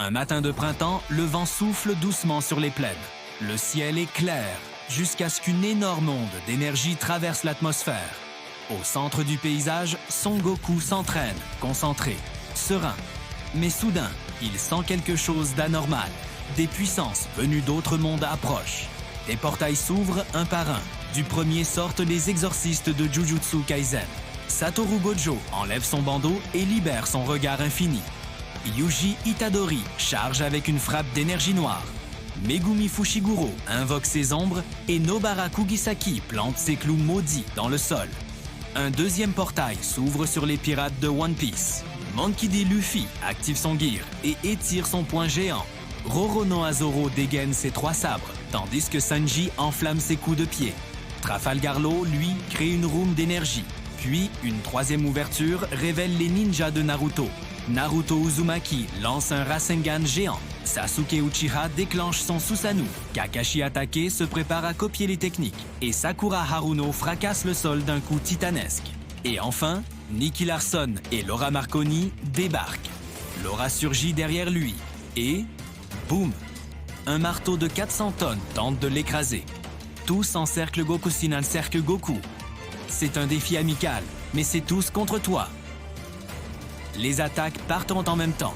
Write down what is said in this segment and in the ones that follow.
Un matin de printemps, le vent souffle doucement sur les plaines. Le ciel est clair, jusqu'à ce qu'une énorme onde d'énergie traverse l'atmosphère. Au centre du paysage, Son Goku s'entraîne, concentré, serein. Mais soudain, il sent quelque chose d'anormal. Des puissances venues d'autres mondes approchent. Des portails s'ouvrent un par un. Du premier sortent les exorcistes de Jujutsu Kaisen. Satoru Gojo enlève son bandeau et libère son regard infini. Yuji Itadori charge avec une frappe d'énergie noire. Megumi Fushiguro invoque ses ombres et Nobara Kugisaki plante ses clous maudits dans le sol. Un deuxième portail s'ouvre sur les pirates de One Piece. Monkey D. Luffy active son gear et étire son poing géant. Roronoa Zoro dégaine ses 3 sabres, tandis que Sanji enflamme ses coups de pied. Trafalgar Law, lui, crée une room d'énergie. Puis, une troisième ouverture révèle les ninjas de Naruto. Naruto Uzumaki lance un Rasengan géant. Sasuke Uchiha déclenche son Susanoo. Kakashi Hatake se prépare à copier les techniques. Et Sakura Haruno fracasse le sol d'un coup titanesque. Et enfin, Nicky Larson et Laura Marconi débarquent. Laura surgit derrière lui. Et... boum! Un marteau de 400 tonnes tente de l'écraser. Tous encerclent Gokushima cercle Goku. C'est un défi amical, mais c'est tous contre toi. Les attaques partent en même temps.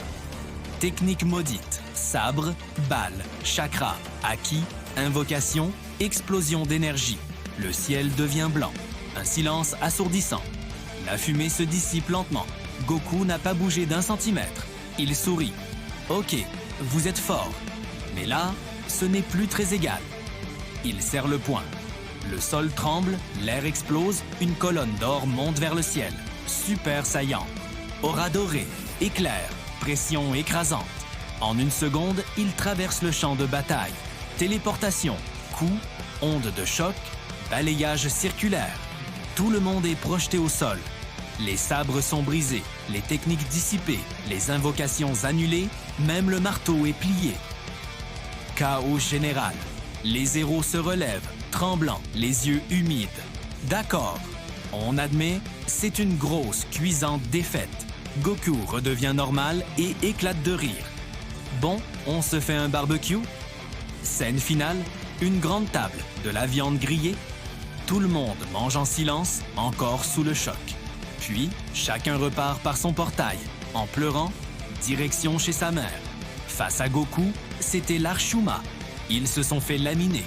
Technique maudite, sabre, balle, chakra, haki, invocation, explosion d'énergie. Le ciel devient blanc. Un silence assourdissant. La fumée se dissipe lentement. Goku n'a pas bougé d'1 centimètre. Il sourit. Ok, vous êtes fort. Mais là, ce n'est plus très égal. Il serre le poing. Le sol tremble, l'air explose, une colonne d'or monte vers le ciel. Super saillant. Aura dorée, éclair, pression écrasante. En 1 seconde, il traverse le champ de bataille. Téléportation, coup, onde de choc, balayage circulaire. Tout le monde est projeté au sol. Les sabres sont brisés, les techniques dissipées, les invocations annulées, même le marteau est plié. Chaos général. Les héros se relèvent, tremblants, les yeux humides. D'accord, on admet, c'est une grosse, cuisante défaite. Goku redevient normal et éclate de rire. Bon, on se fait un barbecue? Scène finale, une grande table, de la viande grillée. Tout le monde mange en silence, encore sous le choc. Puis, chacun repart par son portail, en pleurant, direction chez sa mère. Face à Goku, c'était l'Arshuma. Ils se sont fait laminer.